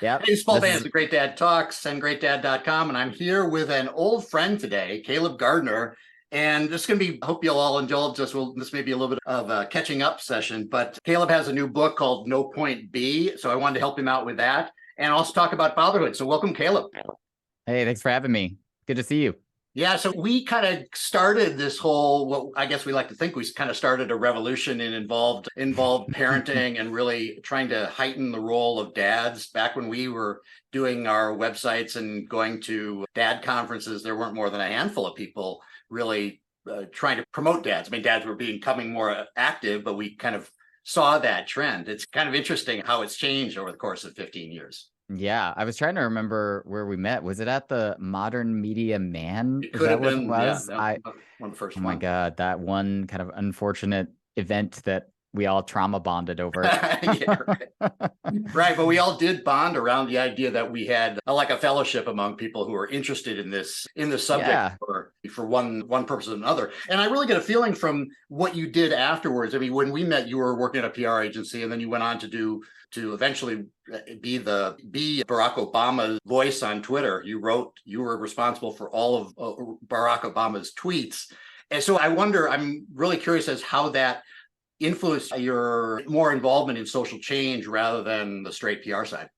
Yep. Hey, it's Paul This Vance is of Great Dad Talks and GreatDad.com, and I'm here with an old friend today, Caleb Gardner. And this is going to be, I hope you'll all indulge us. This may be a little bit of a catching up session, but Caleb has a new book called No Point B. So I wanted to help him out with that and also talk about fatherhood. So welcome, Caleb. Hey, thanks for having me. Good to see you. Yeah, so we kind of started this whole, what I guess we like to think we kind of started a revolution in involved parenting and really trying to heighten the role of dads. Back when we were doing our websites and going to dad conferences, there weren't more than a handful of people really trying to promote dads. I mean, dads were becoming more active, but we kind of saw that trend. It's kind of interesting how it's changed over the course of 15 years. Yeah, I was trying to remember where we met. Was it at the Modern Media Man? It Is could that have what it been, yeah, was? one of the first Oh my ones. God, that one kind of unfortunate event that we all trauma bonded over. Yeah, right. But we all did bond around the idea that we had like a fellowship among people who are interested in this subject Yeah. for one purpose or another. And I really get a feeling from what you did afterwards. I mean, when we met, you were working at a PR agency, and then you went on to eventually be Barack Obama's voice on Twitter. You were responsible for all of Barack Obama's tweets. And so I'm really curious as how that influenced your more involvement in social change rather than the straight PR side.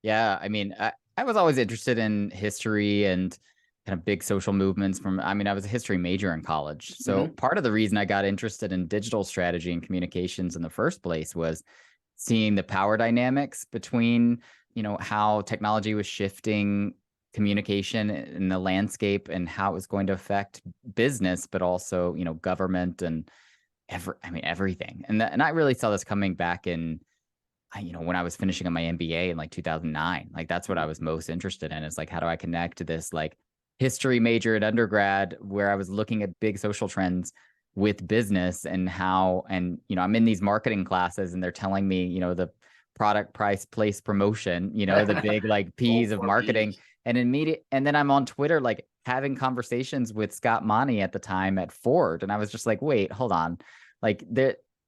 Yeah. I mean, I was always interested in history and kind of big social movements I was a history major in college. So part of the reason I got interested in digital strategy and communications in the first place was seeing the power dynamics between, how technology was shifting communication in the landscape and how it was going to affect business, but also, government and everything. And I really saw this coming back in, when I was finishing up my MBA in like 2009. Like that's what I was most interested in, is like, how do I connect to this like history major at undergrad where I was looking at big social trends with business and how, and, I'm in these marketing classes and they're telling me, the product, price, place, promotion, the big like P's of marketing. And then I'm on Twitter, like having conversations with Scott Monty at the time at Ford. And I was just like, wait, hold on. Like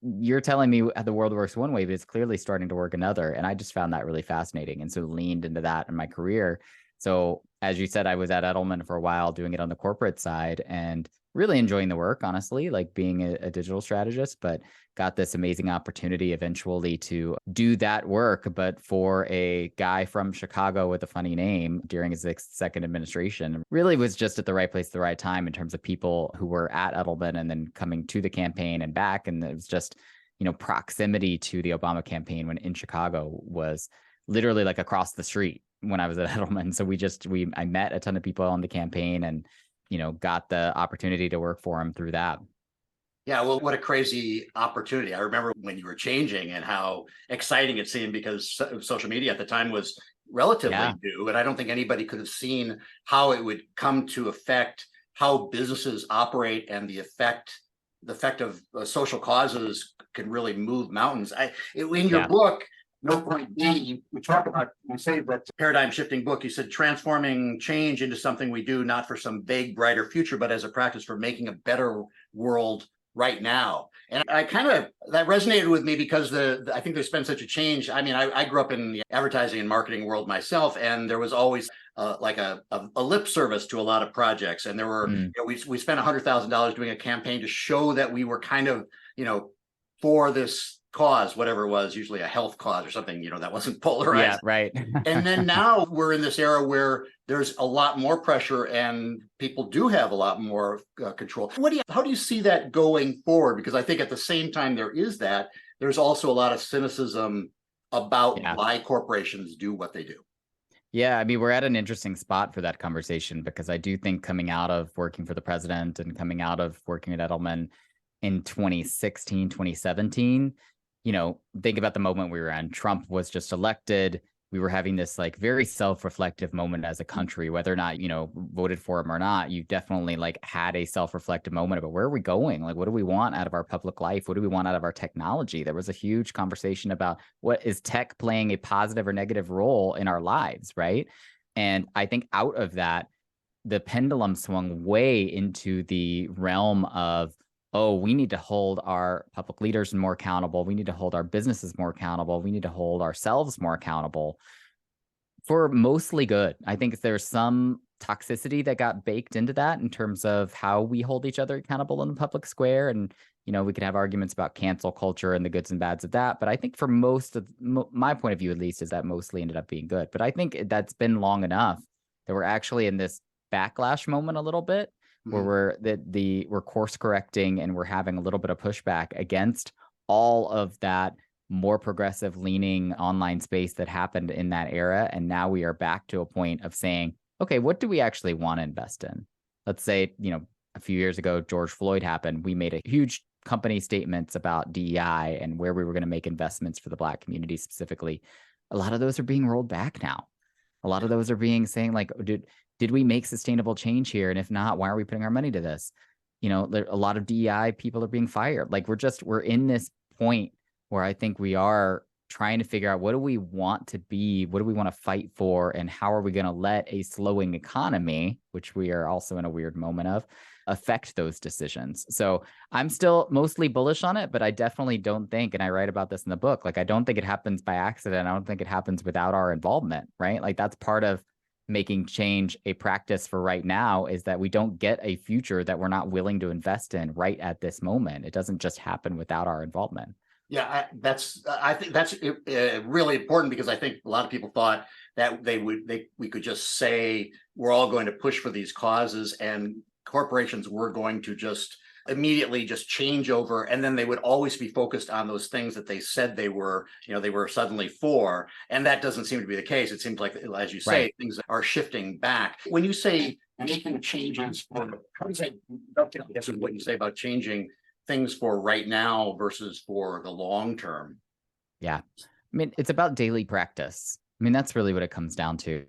you're telling me the world works one way, but it's clearly starting to work another. And I just found that really fascinating. And so leaned into that in my career. So as you said, I was at Edelman for a while doing it on the corporate side and really enjoying the work, honestly, like being a digital strategist, but got this amazing opportunity eventually to do that work, but for a guy from Chicago with a funny name during his second administration. Really was just at the right place at the right time in terms of people who were at Edelman and then coming to the campaign and back. And it was just, proximity to the Obama campaign when in Chicago was literally like across the street when I was at Edelman. So I met a ton of people on the campaign and, got the opportunity to work for him through that. Yeah, well, what a crazy opportunity. I remember when you were changing and how exciting it seemed, because social media at the time was relatively new. And I don't think anybody could have seen how it would come to affect how businesses operate and the effect of social causes can really move mountains. In your book, No Point B, you say that paradigm shifting book, you said transforming change into something we do, not for some vague, brighter future, but as a practice for making a better world right now. And that resonated with me because I think there's been such a change. I mean, I grew up in the advertising and marketing world myself, and there was always like a lip service to a lot of projects. And there were, we spent $100,000 doing a campaign to show that we were kind of, for this cause, whatever it was, usually a health cause or something, that wasn't polarized. Yeah, right. And then now we're in this era where there's a lot more pressure and people do have a lot more control. How do you see that going forward? Because I think at the same time there's also a lot of cynicism about why corporations do what they do. Yeah, I mean, we're at an interesting spot for that conversation, because I do think coming out of working for the president and coming out of working at Edelman in 2016, 2017, think about the moment we were in. Trump was just elected. We were having this like very self-reflective moment as a country, whether or not, voted for him or not. You definitely like had a self-reflective moment about where are we going? Like, what do we want out of our public life? What do we want out of our technology? There was a huge conversation about what is tech playing a positive or negative role in our lives, right? And I think out of that, the pendulum swung way into the realm of, oh, we need to hold our public leaders more accountable. We need to hold our businesses more accountable. We need to hold ourselves more accountable. for mostly good. I think there's some toxicity that got baked into that in terms of how we hold each other accountable in the public square. And, we could have arguments about cancel culture and the goods and bads of that. But I think for most of my point of view, at least, is that mostly ended up being good. But I think that's been long enough that we're actually in this backlash moment a little bit where we're course correcting and we're having a little bit of pushback against all of that more progressive leaning online space that happened in that era. And now we are back to a point of saying, okay, what do we actually want to invest in? Let's say, a few years ago, George Floyd happened. We made a huge company statements about DEI and where we were going to make investments for the Black community specifically. A lot of those are being rolled back now. A lot of those are being saying like, did we make sustainable change here? And if not, why are we putting our money to this? A lot of DEI people are being fired. Like we're in this point where I think we are trying to figure out what do we want to be, what do we want to fight for, and how are we going to let a slowing economy, which we are also in a weird moment of, affect those decisions. So I'm still mostly bullish on it, but I definitely don't think, and I write about this in the book, like I don't think it happens by accident. I don't think it happens without our involvement, right? Like that's part of making change a practice for right now, is that we don't get a future that we're not willing to invest in right at this moment. It doesn't just happen without our involvement. Yeah, I think that's really important, because I think a lot of people thought that we could just say we're all going to push for these causes and corporations were going to just immediately just change over, and then they would always be focused on those things that they said they were suddenly for, and that doesn't seem to be the case. It seems like, as you say, things are shifting back. When you say making changes, how does that dovetail with what you say about changing things for right now versus for the long term? Yeah. I mean, it's about daily practice. I mean, that's really what it comes down to.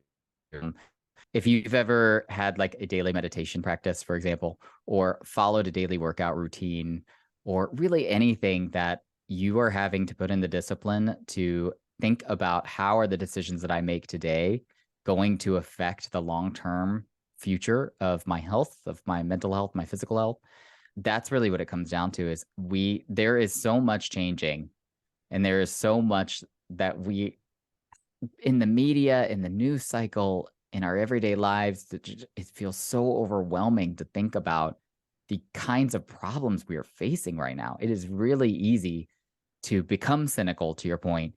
If you've ever had like a daily meditation practice, for example, or followed a daily workout routine, or really anything that you are having to put in the discipline to think about how are the decisions that I make today going to affect the long-term future of my health, of my mental health, my physical health. That's really what it comes down to, is there is so much changing, and there is so much that we, in the media, in the news cycle, in our everyday lives, that it feels so overwhelming to think about the kinds of problems we are facing right now. It is really easy to become cynical, to your point,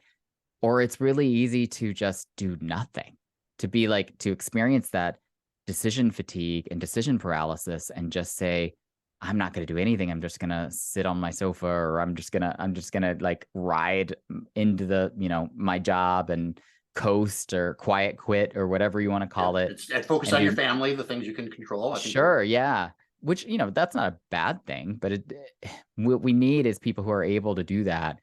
or it's really easy to just do nothing, to experience that decision fatigue and decision paralysis and just say, I'm not going to do anything. I'm just going to sit on my sofa, or I'm just going to like ride into the, my job and coast or quiet quit or whatever you want to call it. And focus on your family, the things you can control. Sure. Yeah. Which, that's not a bad thing, but what we need is people who are able to do that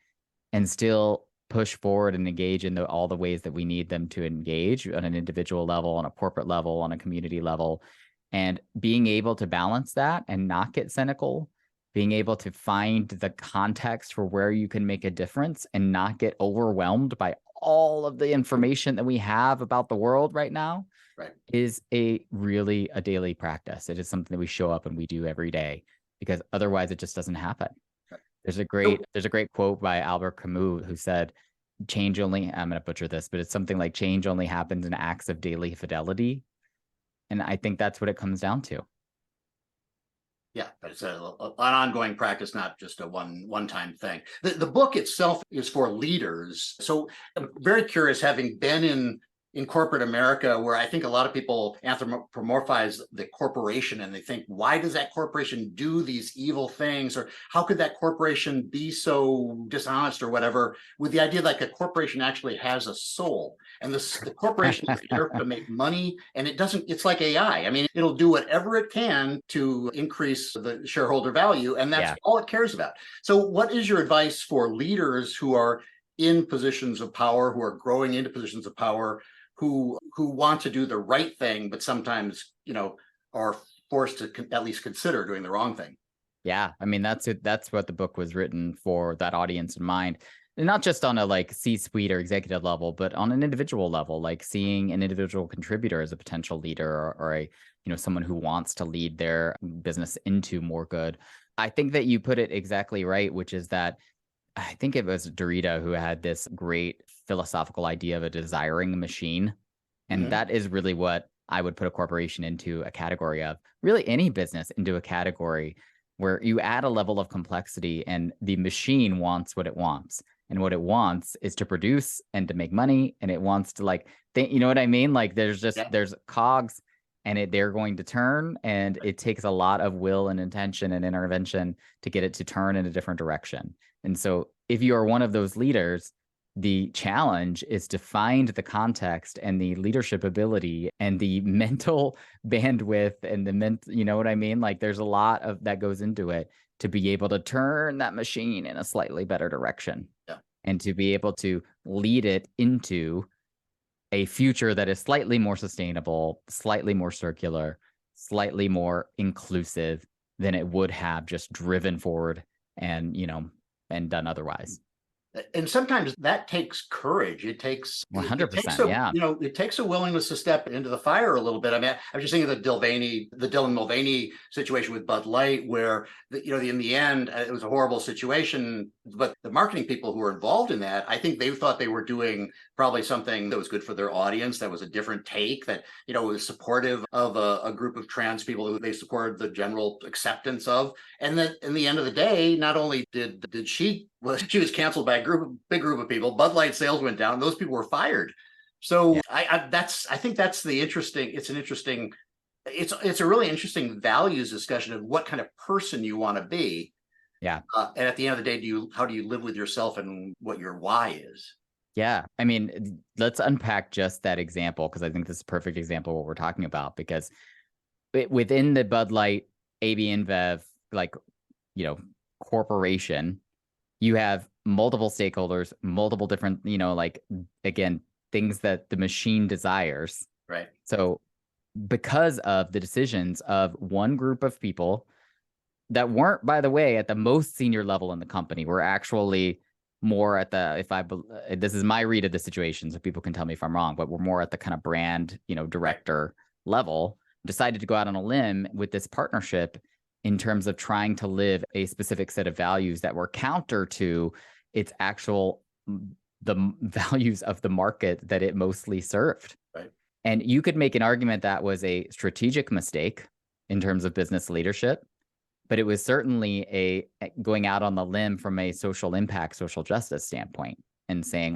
and still push forward and engage in all the ways that we need them to engage on an individual level, on a corporate level, on a community level. And being able to balance that and not get cynical, being able to find the context for where you can make a difference and not get overwhelmed by all of the information that we have about the world right now, is really a daily practice. It is something that we show up and we do every day, because otherwise it just doesn't happen. There's a great quote by Albert Camus who said, I'm going to butcher this, but it's something like, change only happens in acts of daily fidelity. And I think that's what it comes down to. Yeah, but it's an ongoing practice, not just a one-time thing. The book itself is for leaders. So I'm very curious, having been in corporate America, where I think a lot of people anthropomorphize the corporation, and they think, why does that corporation do these evil things? Or how could that corporation be so dishonest or whatever, with the idea that a corporation actually has a soul. And the corporation is there to make money, and it's like AI. I mean, it'll do whatever it can to increase the shareholder value, and that's all it cares about. So what is your advice for leaders who are in positions of power, who are growing into positions of power, who want to do the right thing, but sometimes, are forced to at least consider doing the wrong thing? Yeah. I mean, that's it. That's what the book was written for, that audience in mind. And not just on a like C-suite or executive level, but on an individual level, like seeing an individual contributor as a potential leader, or a, someone who wants to lead their business into more good. I think that you put it exactly right, which is that I think it was Derrida who had this great philosophical idea of a desiring machine. And that is really what I would put a corporation into a category of, really any business into a category where you add a level of complexity and the machine wants what it wants. And what it wants is to produce and to make money. And it wants to like, you know what I mean? Like there's cogs and they're going to turn, and it takes a lot of will and intention and intervention to get it to turn in a different direction. And so if you are one of those leaders, the challenge is to find the context and the leadership ability and the mental bandwidth and you know what I mean? Like there's a lot of that goes into it to be able to turn that machine in a slightly better direction. Yeah. And to be able to lead it into a future that is slightly more sustainable, slightly more circular, slightly more inclusive than it would have just driven forward and, and done otherwise. And sometimes that takes courage. It takes 100%. It takes a willingness to step into the fire a little bit. I mean, I was just thinking of the Dylan Mulvaney situation with Bud Light, where in the end, it was a horrible situation. But the marketing people who were involved in that, I think they thought they were doing probably something that was good for their audience. That was a different take. That was supportive of a group of trans people who they supported the general acceptance of. And that in the end of the day, not only did she was canceled by a big group of people. Bud Light sales went down. Those people were fired. So yeah. I think that's the interesting. It's a really interesting values discussion of what kind of person you want to be. Yeah. And at the end of the day, how do you live with yourself and what your why is? Yeah. I mean, let's unpack just that example, because I think this is a perfect example of what we're talking about, because within the Bud Light, AB InBev, corporation, you have multiple stakeholders, multiple different, again, things that the machine desires. Right. So because of the decisions of one group of people that weren't, by the way, at the most senior level in the company, were actually more at this is my read of the situation, so people can tell me if I'm wrong, but we're more at the kind of brand, director level, decided to go out on a limb with this partnership in terms of trying to live a specific set of values that were counter to its the values of the market that it mostly served. Right. And you could make an argument that was a strategic mistake in terms of business leadership, but it was certainly a going out on the limb from a social impact, social justice standpoint, and saying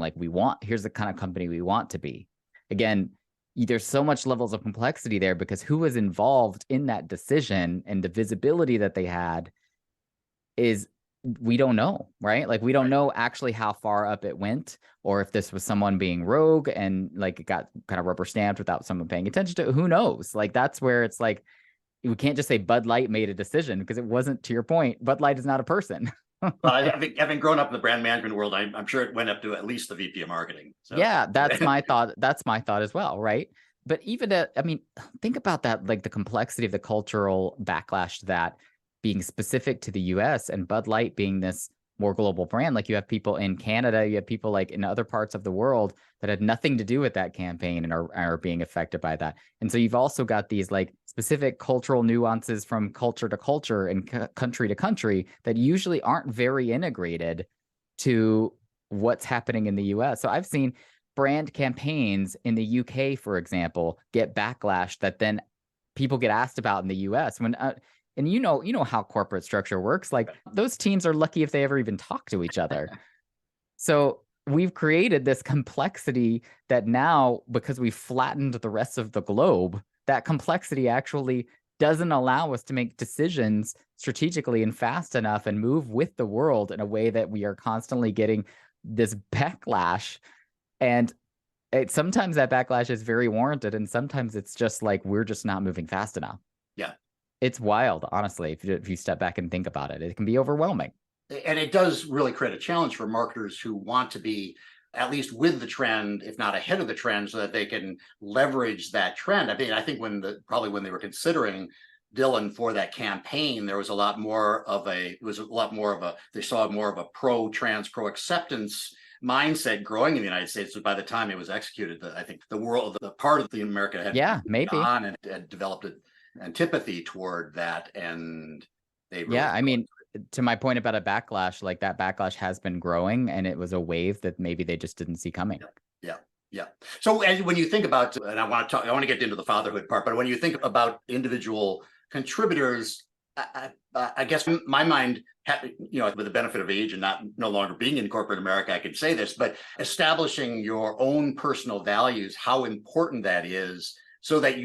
here's the kind of company we want to be. Again, there's so much levels of complexity there, because who was involved in that decision and the visibility that they had we don't know, right? Like, we don't know actually how far up it went, or if this was someone being rogue and it got kind of rubber stamped without someone paying attention to it. Who knows? That's where it's we can't just say Bud Light made a decision, because it wasn't, to your point, Bud Light is not a person. Well, having grown up in the brand management world, I'm sure it went up to at least the VP of marketing. So. Yeah, that's my thought. That's my thought as well, right? But even think about that, the complexity of the cultural backlash to that being specific to the US, and Bud Light being this more global brand. You have people in Canada, you have people in other parts of the world that had nothing to do with that campaign and are being affected by that. And so you've also got these specific cultural nuances from culture to culture and country to country that usually aren't very integrated to what's happening in the US. So I've seen brand campaigns in the UK, for example, get backlash that then people get asked about in the US when and you know how corporate structure works. Those teams are lucky if they ever even talk to each other. So we've created this complexity that now, because we've flattened the rest of the globe, that complexity actually doesn't allow us to make decisions strategically and fast enough and move with the world in a way that we are constantly getting this backlash. And sometimes that backlash is very warranted, and sometimes it's just we're just not moving fast enough. Yeah. It's wild, honestly, if you step back and think about it. It can be overwhelming. And it does really create a challenge for marketers who want to be at least with the trend, if not ahead of the trend, so that they can leverage that trend. I think when they were considering Dylan for that campaign, there was a lot more of they saw more of a pro-trans, pro-acceptance mindset growing in the United States. So by the time it was executed, I think the part of the America had maybe on and had developed an antipathy toward that, and they really to my point about a backlash, that backlash has been growing, and it was a wave that maybe they just didn't see coming. Yeah. Yeah. So and when you think about, and I want to get into the fatherhood part, but when you think about individual contributors, I guess my mind, with the benefit of age and no longer being in corporate America, I could say this, but establishing your own personal values, how important that is, so that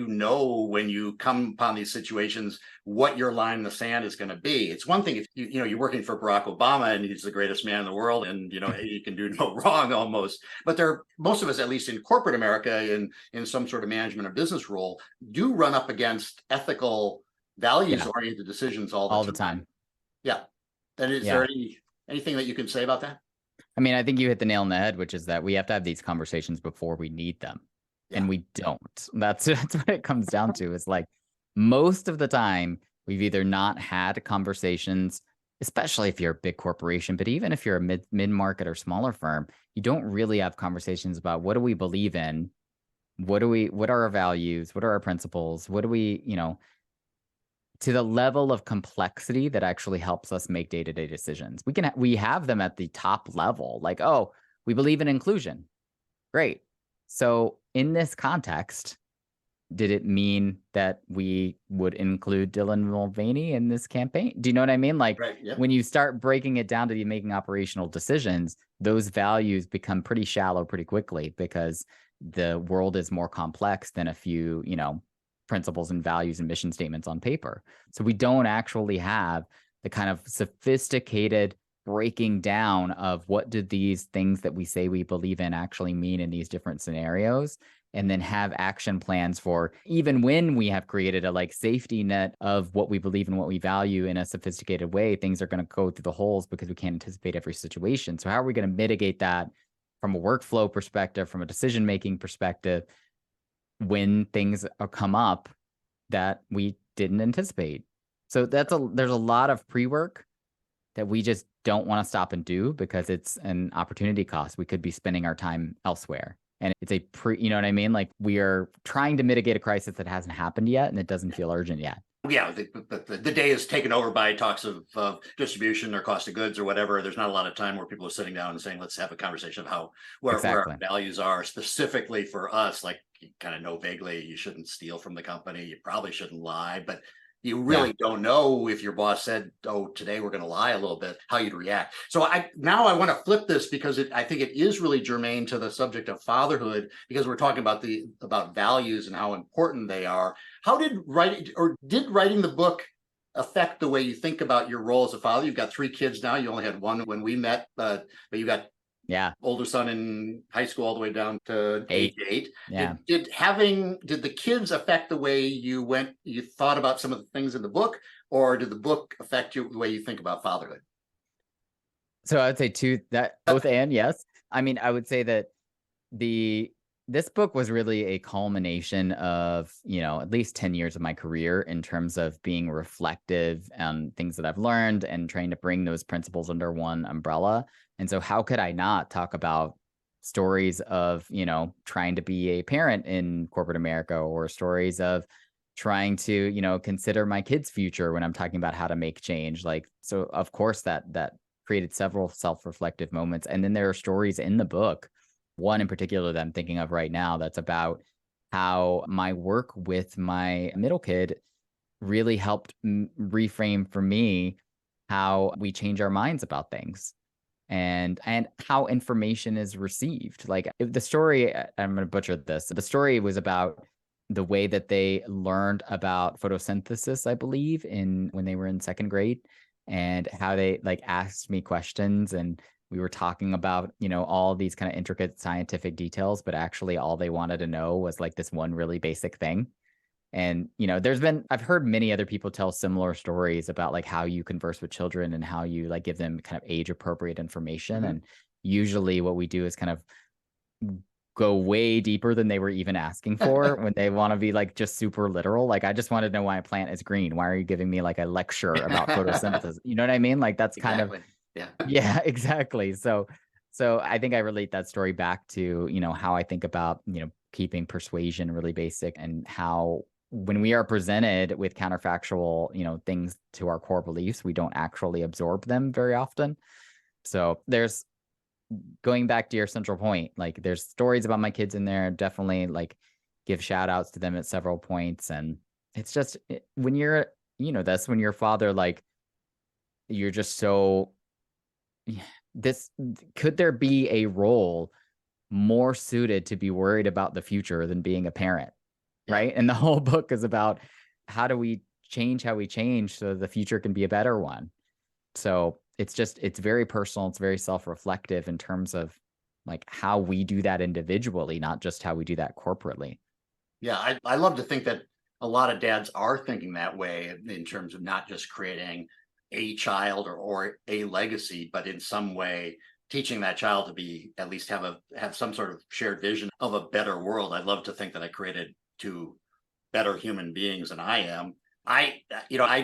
when you come upon these situations, what your line in the sand is going to be. It's one thing if you're working for Barack Obama and he's the greatest man in the world, and you can do no wrong almost. But most of us, at least in corporate America, in some sort of management or business role, do run up against ethical, values-oriented decisions all the time. Yeah. Then is there anything that you can say about that? I mean, I think you hit the nail on the head, which is that we have to have these conversations before we need them. Yeah. And we don't. That's what it comes down to. Is like most of the time we've either not had conversations, especially if you're a big corporation, but even if you're a mid-market or smaller firm, you don't really have conversations about what do we believe in? What are our values? What are our principles? What do we, to the level of complexity that actually helps us make day-to-day decisions. We have them at the top level, like, oh, we believe in inclusion. Great. So in this context, did it mean that we would include Dylan Mulvaney in this campaign? Do you know what I mean? Like when you start breaking it down to be making operational decisions, those values become pretty shallow pretty quickly because the world is more complex than a few, principles and values and mission statements on paper. So we don't actually have the kind of sophisticated breaking down of what did these things that we say we believe in actually mean in these different scenarios, and then have action plans for even when we have created a safety net of what we believe and what we value in a sophisticated way, things are going to go through the holes because we can't anticipate every situation. So how are we going to mitigate that from a workflow perspective, from a decision-making perspective, when things come up that we didn't anticipate? So there's a lot of pre-work that we just don't want to stop and do because it's an opportunity cost. We could be spending our time elsewhere. And it's you know what I mean? Like we are trying to mitigate a crisis that hasn't happened yet and it doesn't feel urgent yet. Yeah, the day is taken over by talks of distribution or cost of goods or whatever. There's not a lot of time where people are sitting down and saying, let's have a conversation of where our values are specifically for us. Like you kind of know vaguely, you shouldn't steal from the company. You probably shouldn't lie, but you really don't know if your boss said, oh, today we're going to lie a little bit, how you'd react. So I want to flip this because I think it is really germane to the subject of fatherhood, because we're talking about values and how important they are. How did writing the book affect the way you think about your role as a father? You've got 3 kids now. You only had one when we met, but you got older son in high school all the way down to age 8. Yeah. Did the kids affect the way you thought about some of the things in the book, or did the book affect the way you think about fatherhood? So I would say both and yes. I mean, I would say that this book was really a culmination of, at least 10 years of my career in terms of being reflective on things that I've learned and trying to bring those principles under one umbrella. And so how could I not talk about stories of, trying to be a parent in corporate America, or stories of trying to, consider my kids' future when I'm talking about how to make change? So of course that created several self-reflective moments. And then there are stories in the book, one in particular that I'm thinking of right now, that's about how my work with my middle kid really helped reframe for me how we change our minds about things and how information is received. Like the story, I'm going to butcher this. The story was about the way that they learned about photosynthesis, I believe, when they were in 2nd grade, and how they asked me questions, and we were talking about, all these kind of intricate scientific details, but actually all they wanted to know was this one really basic thing. And, I've heard many other people tell similar stories about how you converse with children and how you give them kind of age appropriate information. And usually what we do is kind of go way deeper than they were even asking for when they want to be just super literal. I just want to know why a plant is green. Why are you giving me a lecture about photosynthesis? You know what I mean? That's kind of, yeah, exactly. So I think I relate that story back to, how I think about, keeping persuasion really basic, and how when we are presented with counterfactual, things to our core beliefs, we don't actually absorb them very often. So there's going back to your central point, like there's stories about my kids in there, definitely like give shout outs to them at several points. And it's just when you're, that's when your father, like you're just so this, could there be a role more suited to be worried about the future than being a parent? Yeah. Right. And the whole book is about how do we change how we change so the future can be a better one. So it's very personal. It's very self-reflective in terms of like how we do that individually, not just how we do that corporately. Yeah, I love to think that a lot of dads are thinking that way in terms of not just creating a child or a legacy, but in some way teaching that child to be at least have some sort of shared vision of a better world. I'd love to think that I created two better human beings than I am. I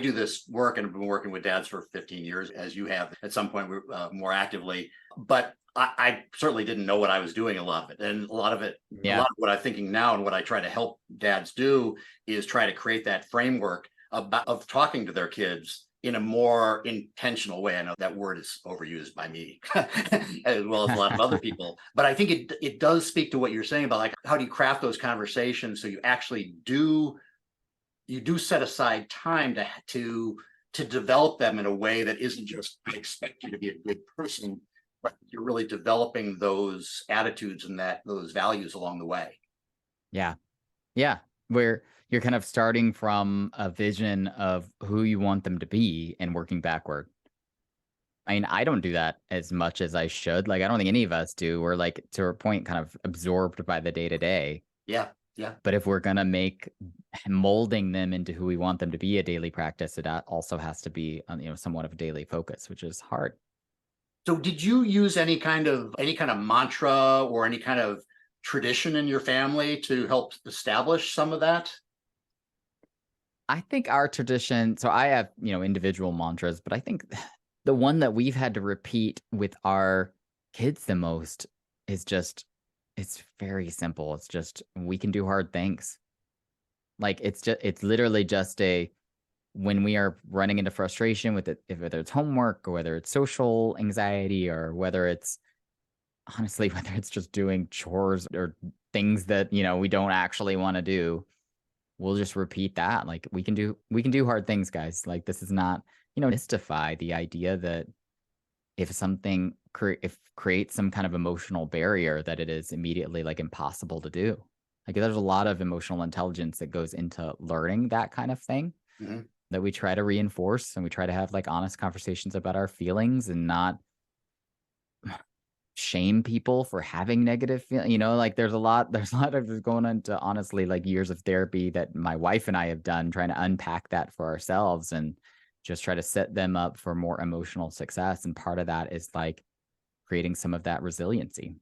do this work and have been working with dads for 15 years, as you have at some point more actively. But I certainly didn't know what I was doing, a lot of it. And a lot of what I'm thinking now and what I try to help dads do is try to create that framework of talking to their kids in a more intentional way. I know that word is overused by me as well as a lot of other people, but I think it does speak to what you're saying about like, how do you craft those conversations so you actually do set aside time to develop them in a way that isn't just, I expect you to be a good person, but you're really developing those attitudes and those values along the way. Yeah. Yeah. Where you're kind of starting from a vision of who you want them to be and working backward. I mean, I don't do that as much as I should. Like, I don't think any of us do. We're like, to a point, kind of absorbed by the day to day. Yeah. Yeah. But if we're going to make molding them into who we want them to be a daily practice, it also has to be, somewhat of a daily focus, which is hard. So did you use any kind of mantra or any kind of tradition in your family to help establish some of that? I think our tradition, so I have, individual mantras, but I think the one that we've had to repeat with our kids the most is just, it's very simple. It's just, we can do hard things. Like it's literally just when we are running into frustration with it, whether it's homework or whether it's social anxiety or whether it's honestly, whether it's just doing chores or things that, we don't actually want to do, we'll just repeat that. Like we can do hard things, guys. Like this is not, mystify the idea that if something creates some kind of emotional barrier, that it is immediately like impossible to do. Like there's a lot of emotional intelligence that goes into learning that kind of thing. Mm-hmm. That we try to reinforce, and we try to have like honest conversations about our feelings and not shame people for having negative feelings. Like there's a lot of going into honestly like years of therapy that my wife and I have done trying to unpack that for ourselves and just try to set them up for more emotional success. And part of that is like creating some of that resiliency.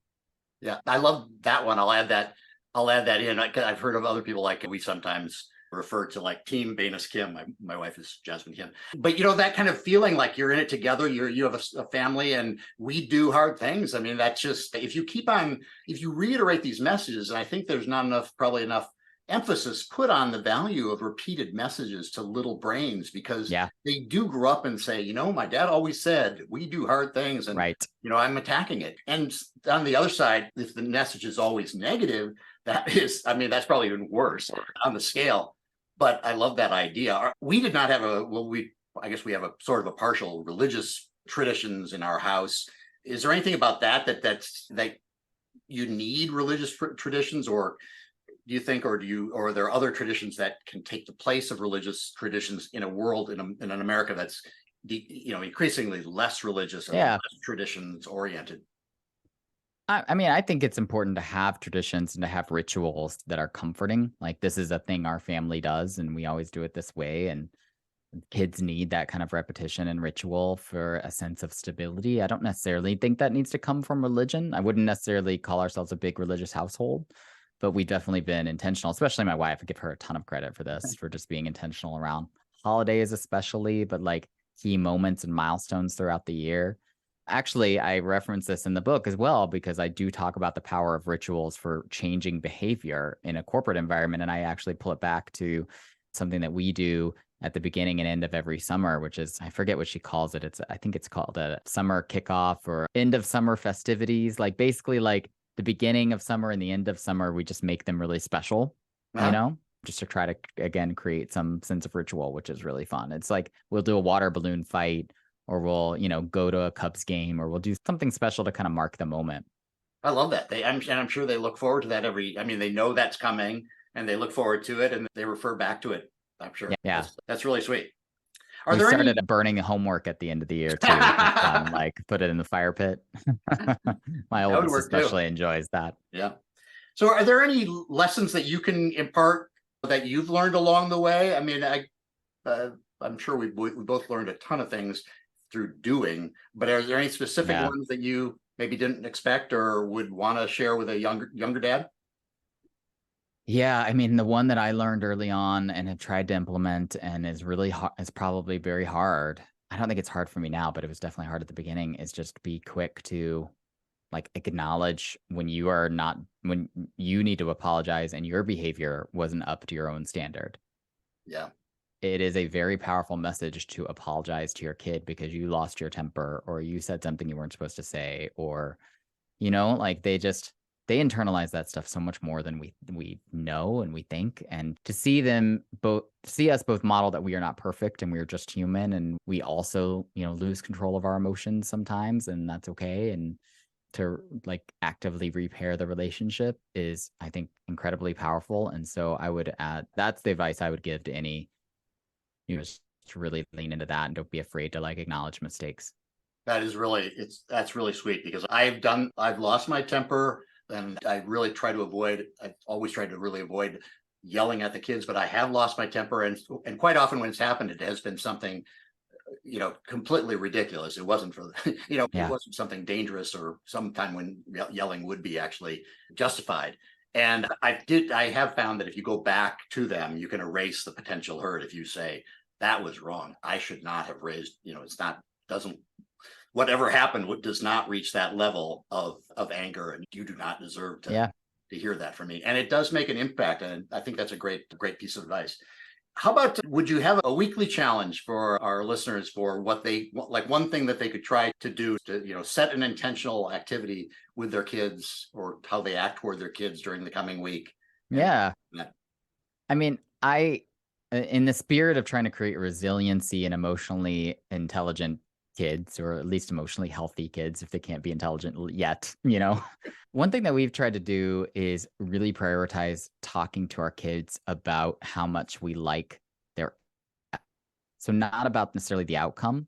Yeah, I love that one. I'll add that in. I've heard of other people, like we sometimes refer to like Team Banus Kim. My wife is Jasmine Kim. But that kind of feeling like you're in it together, you have a family and we do hard things. I mean, that's just, if you reiterate these messages, and I think there's not probably enough emphasis put on the value of repeated messages to little brains, because they do grow up and say, my dad always said we do hard things, and right. I'm attacking it. And on the other side, if the message is always negative, that's probably even worse on the scale. But I love that idea. We did not have I guess we have a sort of a partial religious traditions in our house. Is there anything about that you need religious traditions, or do you think, or are there other traditions that can take the place of religious traditions in a world, in an America that's increasingly less religious or less traditions oriented? I mean, I think it's important to have traditions and to have rituals that are comforting. Like this is a thing our family does, and we always do it this way. And kids need that kind of repetition and ritual for a sense of stability. I don't necessarily think that needs to come from religion. I wouldn't necessarily call ourselves a big religious household, but we've definitely been intentional, especially my wife. I give her a ton of credit for this, for just being intentional around holidays, especially, but like key moments and milestones throughout the year. Actually, I reference this in the book as well, because I do talk about the power of rituals for changing behavior in a corporate environment. And I actually pull it back to something that we do at the beginning and end of every summer, which is, I forget what she calls it. I think it's called a summer kickoff or end of summer festivities. Like basically like the beginning of summer and the end of summer, we just make them really special, just to try to, again, create some sense of ritual, which is really fun. It's like, we'll do a water balloon fight, or we'll, go to a Cubs game, or we'll do something special to kind of mark the moment. I love that. I'm sure they look forward to that they know that's coming and they look forward to it and they refer back to it. I'm sure. Yeah. That's really sweet. We started burning homework at the end of the year too. Like put it in the fire pit. My oldest especially enjoys that. Yeah. So are there any lessons that you can impart that you've learned along the way? I mean, I'm sure we both learned a ton of things through doing, but are there any specific ones that you maybe didn't expect or would want to share with a younger dad? Yeah, I mean, the one that I learned early on and have tried to implement and is really hard, is probably very hard. I don't think it's hard for me now, but it was definitely hard at the beginning, is just be quick to like acknowledge when you need to apologize and your behavior wasn't up to your own standard. Yeah. It is a very powerful message to apologize to your kid because you lost your temper or you said something you weren't supposed to say, or, like they internalize that stuff so much more than we know and we think. And to see us both model that we are not perfect and we're just human, and we also, lose control of our emotions sometimes, and that's okay. And to like actively repair the relationship is, I think, incredibly powerful. And so I would add, that's the advice I would give to any, just to really lean into that and don't be afraid to like acknowledge mistakes. That's really sweet, because I've lost my temper, and I've always tried to really avoid yelling at the kids, but I have lost my temper. And quite often when it's happened, it has been something, completely ridiculous. It wasn't it wasn't something dangerous or sometime when yelling would be actually justified. And I have found that if you go back to them, you can erase the potential hurt. If you say, that was wrong, I should not have raised, whatever happened does not reach that level of anger, and you do not deserve to hear that from me. And it does make an impact. And I think that's a great piece of advice. How about, would you have a weekly challenge for our listeners for what they like, one thing that they could try to do to, set an intentional activity with their kids, or how they act toward their kids during the coming week? Yeah. I mean, in the spirit of trying to create resiliency and emotionally intelligent kids, or at least emotionally healthy kids, if they can't be intelligent yet, one thing that we've tried to do is really prioritize talking to our kids about how much we like so not about necessarily the outcome,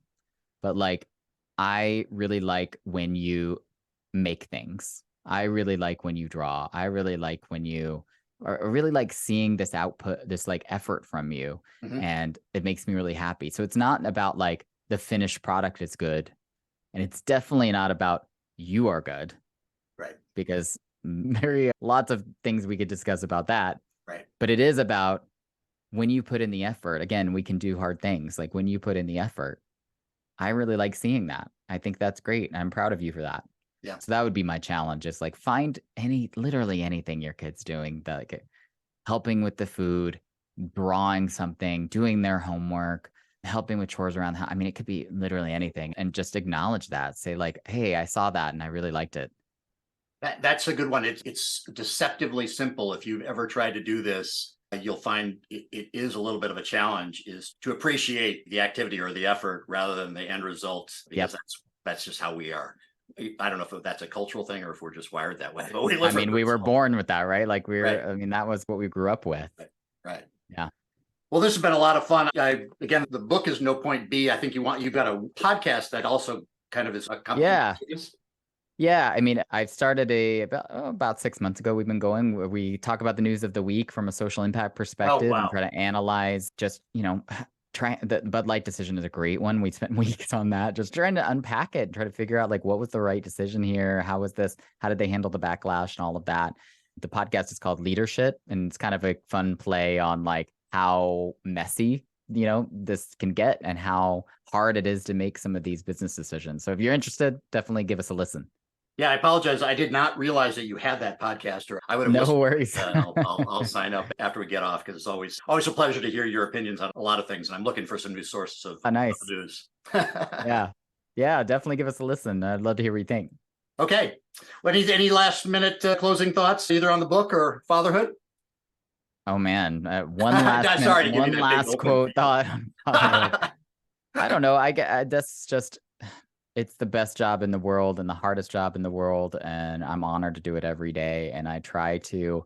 but like, I really like when you make things. I really like when you draw. I really like when you or really like seeing this output, this like effort from you. Mm-hmm. And it makes me really happy. So it's not about like the finished product is good. And it's definitely not about you are good. Right. Because lots of things we could discuss about that. Right. But it is about when you put in the effort. Again, we can do hard things. Like when you put in the effort, I really like seeing that. I think that's great. And I'm proud of you for that. Yeah. So that would be my challenge, is like find literally anything your kid's doing, that like helping with the food, drawing something, doing their homework, helping with chores around the house. I mean, it could be literally anything, and just acknowledge that. Say like, hey, I saw that and I really liked it. That's a good one. It's deceptively simple. If you've ever tried to do this, you'll find it is a little bit of a challenge, is to appreciate the activity or the effort rather than the end result, because that's just how we are. I don't know if that's a cultural thing or if we're just wired that way. But we were born with that, right? Like that was what we grew up with. Right. Yeah. Well, this has been a lot of fun. Again, the book is No Point B. I think you've got a podcast that also kind of is a company. Yeah. I mean, I've started about 6 months ago. We've been going where we talk about the news of the week from a social impact perspective and try to analyze just, the Bud Light decision is a great one. We spent weeks on that, just trying to unpack it and try to figure out like, what was the right decision here? How was this? How did they handle the backlash and all of that? The podcast is called Leadership, and it's kind of a fun play on like how messy, this can get and how hard it is to make some of these business decisions. So if you're interested, definitely give us a listen. Yeah, I apologize. I did not realize that you had that podcast, or I would have No listened. worries. I'll sign up after we get off, because it's always a pleasure to hear your opinions on a lot of things. And I'm looking for some new sources of Nice. news. Yeah. Yeah. Definitely give us a listen. I'd love to hear what you think. Okay. Well, any last minute closing thoughts, either on the book or fatherhood? Oh man, one last Sorry to give you one that big last open quote field. thought on fatherhood. I don't know. That's just, it's the best job in the world and the hardest job in the world, and I'm honored to do it every day. And I try to,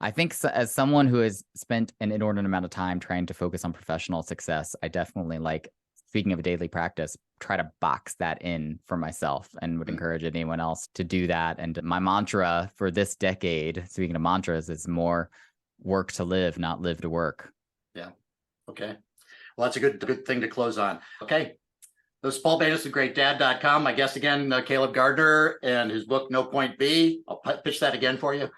I think as someone who has spent an inordinate amount of time trying to focus on professional success, I definitely, like, speaking of a daily practice, try to box that in for myself, and would encourage anyone else to do that. And my mantra for this decade, speaking of mantras, is more work to live, not live to work. Yeah. Okay. Well, that's a good thing to close on. Okay. This is Paul Banis of GreatDad.com. My guest again, Caleb Gardner, and his book, No Point B. I'll pitch that again for you.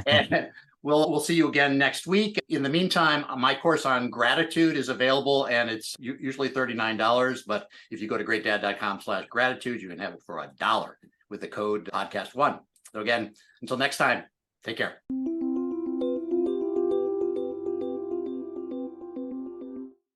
And we'll see you again next week. In the meantime, my course on gratitude is available, and it's usually $39. But if you go to GreatDad.com/gratitude, you can have it for $1 with the code podcast1. So again, until next time, take care.